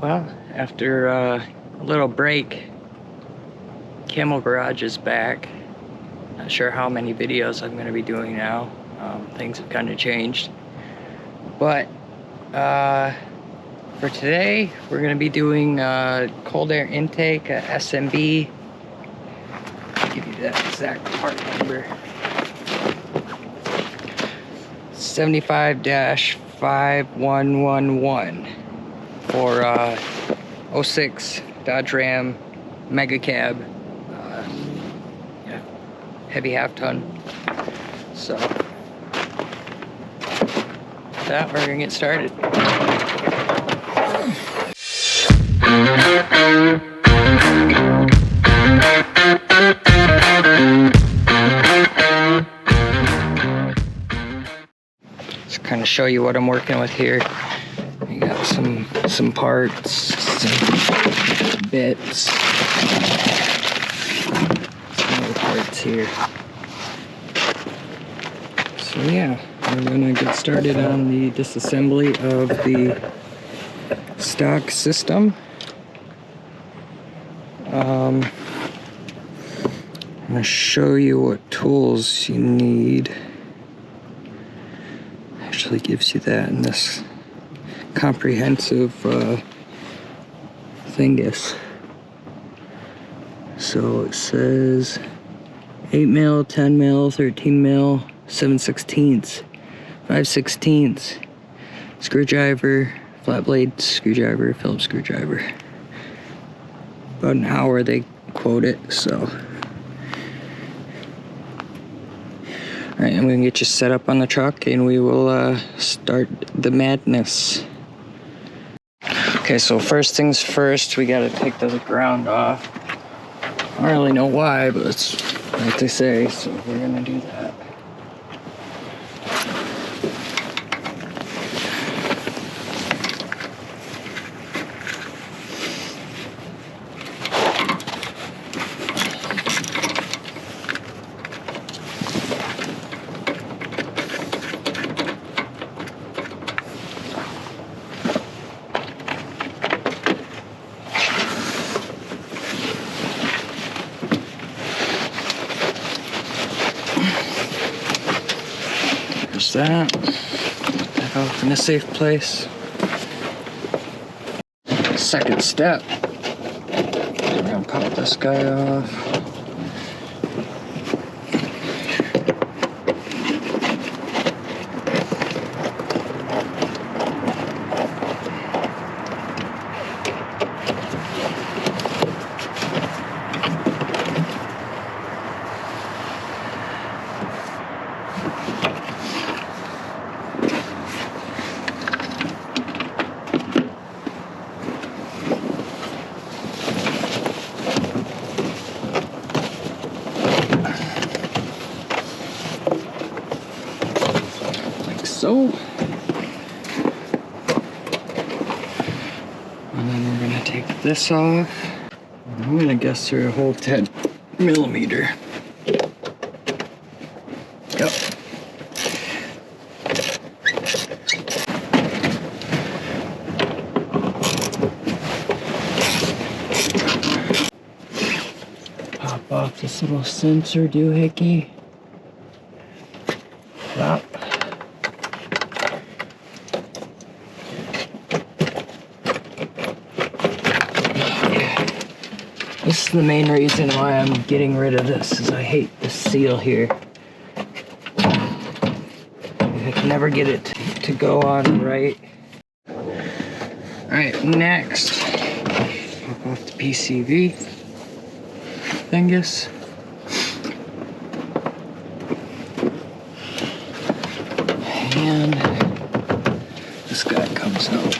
Well, after a little break, Camel Garage is back. Not sure how many videos I'm going to be doing now. Things have kind of changed. But for today, we're going to be doing cold air intake, SMB. I'll give you that exact part number. 75-5111 for 06 Dodge Ram Mega Cab. Yeah, heavy half ton. So with that, we're gonna get started. Just kind of show you what I'm working with here. We got some parts, some bits, some other parts here. So yeah, we're gonna get started on the disassembly of the stock system. I'm gonna show you what tools you need. Actually gives you that in this comprehensive thingus. So it says 8 mil, 10 mil, 13 mil, 7/16, 5/16, screwdriver, flat blade screwdriver, Phillips screwdriver. About an hour they quote it, so. Alright, I'm gonna get you set up on the truck and we will start the madness. Okay, so first things first, we gotta take the ground off. I don't really know why, but it's what they say, so we're gonna do that. There's that. Put that off in a safe place. Second step. We're gonna pop this guy off. So, and then we're gonna take this off. I'm gonna guess through a whole 10 millimeter. Yep. Pop off this little sensor doohickey. Flap. This is the main reason why I'm getting rid of this, is I hate the seal here. I can never get it to go on right. Alright, next, pop off the PCV thingus. And this guy comes out.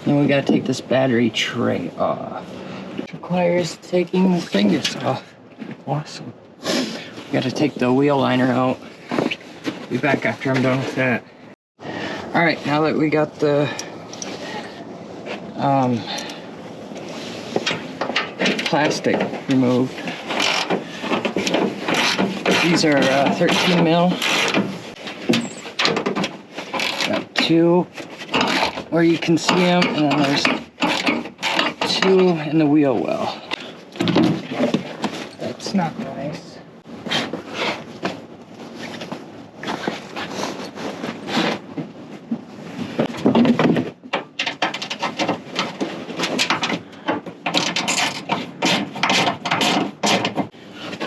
Then we gotta take this battery tray off. Which requires taking the fingers off. Awesome. We gotta take the wheel liner out. Be back after I'm done with that. Alright, now that we got the plastic removed. These are 13 mil. Got 2 where you can see them, and then there's 2 in the wheel well. That's not nice.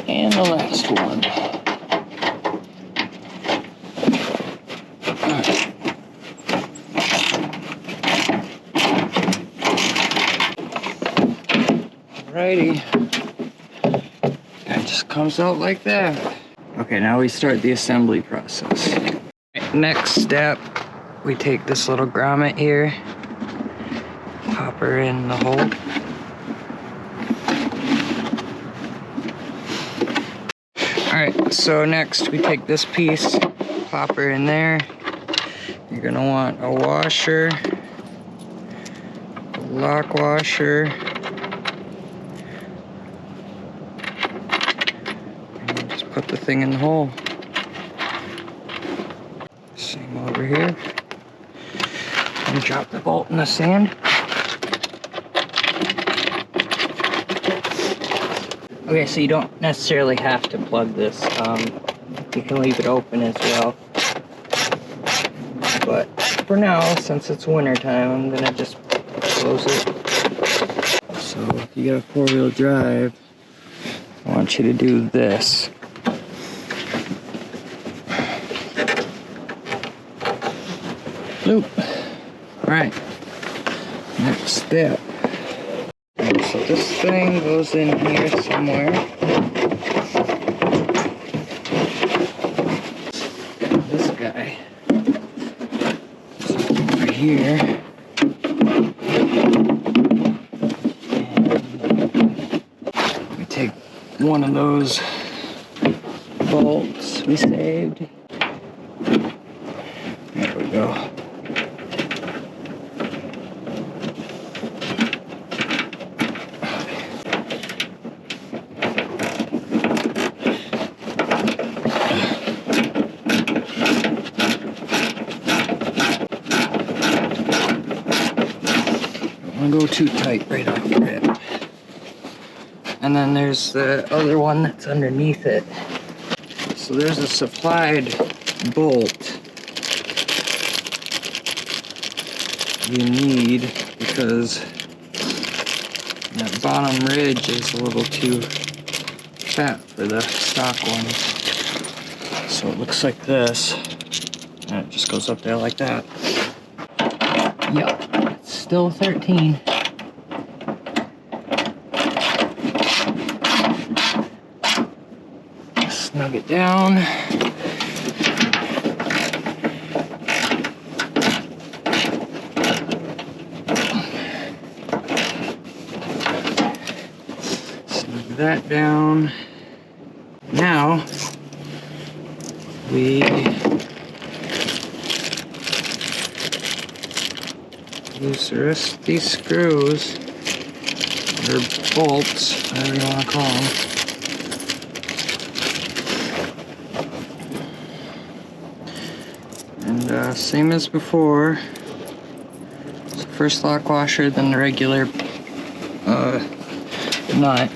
And the last one. Alrighty. It just comes out like that. Okay, now we start the assembly process. Next step, we take this little grommet here, pop her in the hole. Alright, so next we take this piece, pop her in there. You're gonna want a washer, a lock washer, and just put the thing in the hole. Same over here. And drop the bolt in the sand. Okay, so you don't necessarily have to plug this. You can leave it open as well. But for now, since it's winter time, I'm gonna just close it. So if you got a 4-wheel drive, I want you to do this. Loop. Alright. Next step. So this thing goes in here somewhere. This guy is over here. And we take one of those bolts we saved. There we go. Go too tight right off the rip. And then there's the other one that's underneath it. So there's a supplied bolt you need because that bottom ridge is a little too fat for the stock ones. So it looks like this, and it just goes up there like that. Yep. Still 13. Snug it down. Snug that down. Now we use the rest of these screws, or bolts, whatever you want to call them. And same as before, so first lock washer, then the regular nut.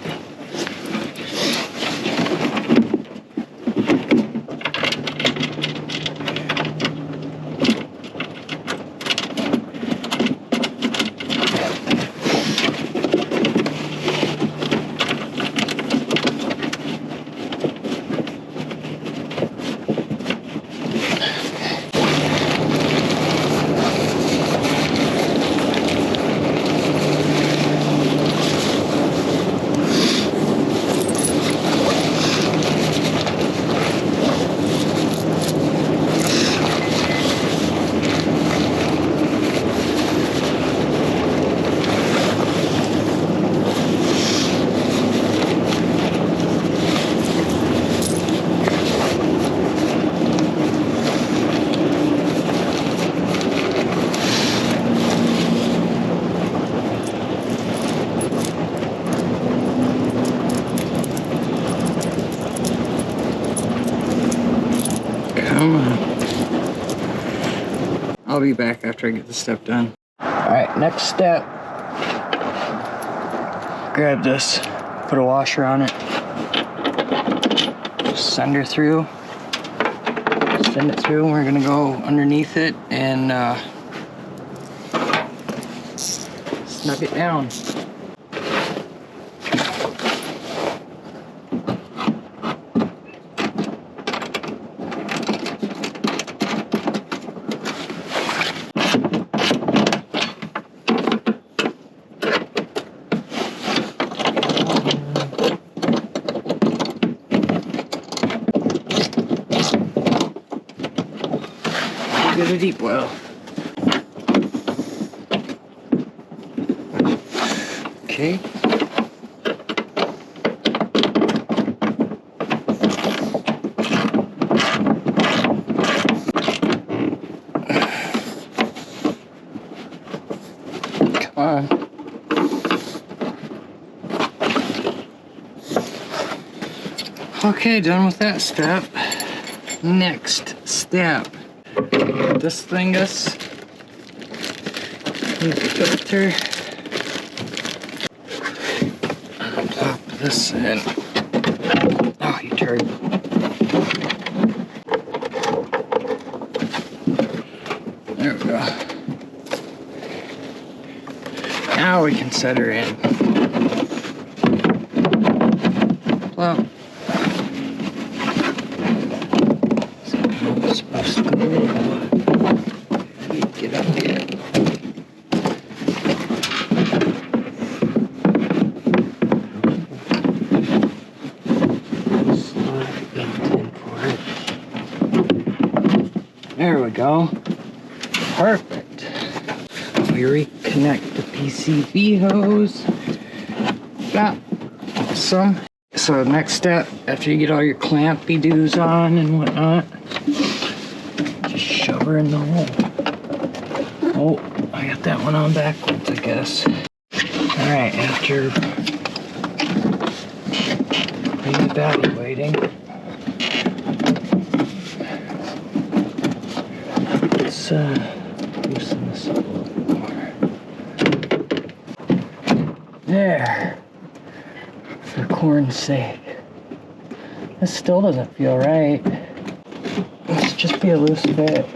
I'll be back after I get this stuff done. Alright, next step. Grab this, put a washer on it, send her through, send it through, and we're gonna go underneath it and snug it down. Get a deep well. Okay. Come on. Okay, done with that step. Next step. This thingus. Need the filter. Pop this in. Oh, you turd. There we go. Now we can set her in. Well. It's supposed to go. Get up here. There we go. Perfect. We reconnect the PCB hose. Got some. So next step, after you get all your clampy doos on and whatnot, just shove her in the hole. Oh, I got that one on backwards, I guess. Alright, after reevaluating, let's loosen this up a little bit more. There. For corn's sake. This still doesn't feel right. Let's just be a loose fit.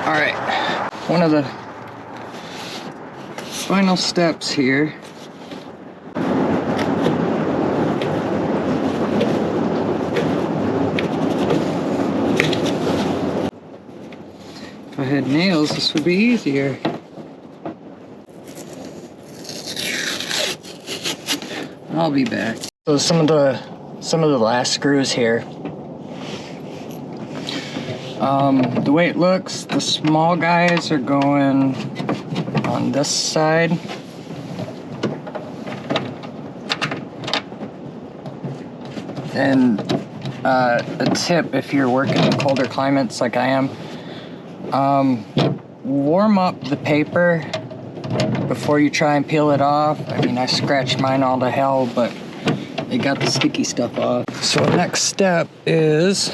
Alright, one of the final steps here. If I had nails, this would be easier. I'll be back. So some of the last screws here. The way it looks, the small guys are going on this side. And a tip if you're working in colder climates like I am, warm up the paper before you try and peel it off. I mean, I scratched mine all to hell, but it got the sticky stuff off. So next step is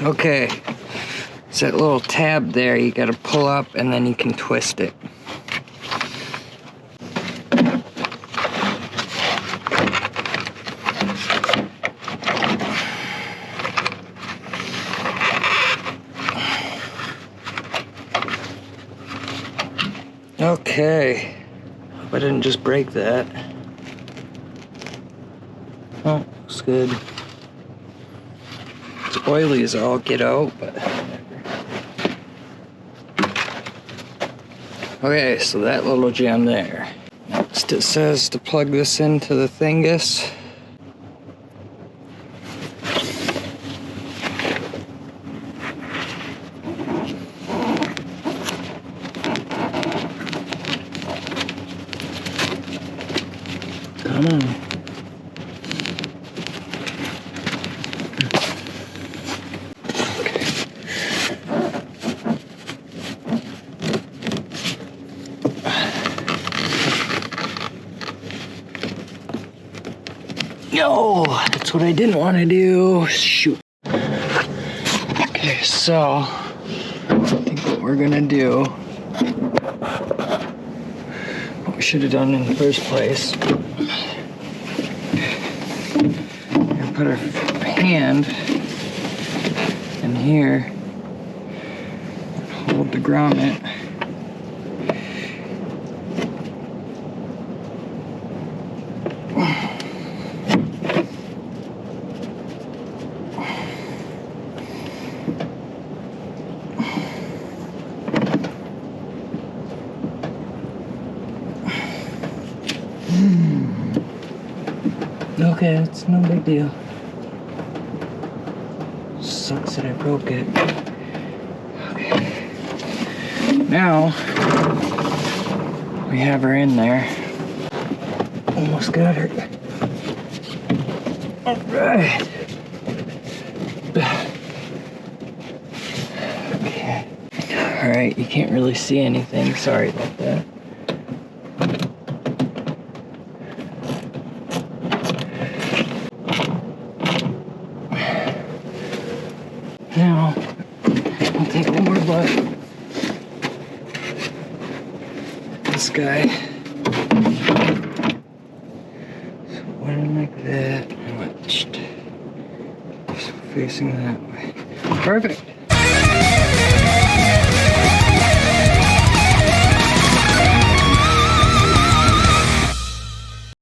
okay, it's that little tab there you gotta pull up and then you can twist it. Okay, hope I didn't just break that. Oh, looks good. It's oily as all get out, but whatever. Okay, so that little gem there. Next it says to plug this into the thingus. Come on. No, that's what I didn't want to do. Shoot. Okay, so I think what we're gonna do, what we should have done in the first place, we're gonna put our hand in here, hold the grommet. Okay, it's no big deal. Sucks that I broke it. Okay. Now, we have her in there. Almost got her. All right. Okay. All right, you can't really see anything. Sorry about that. Now, I'll take one more look. This guy. So one like that. Facing that way. Perfect.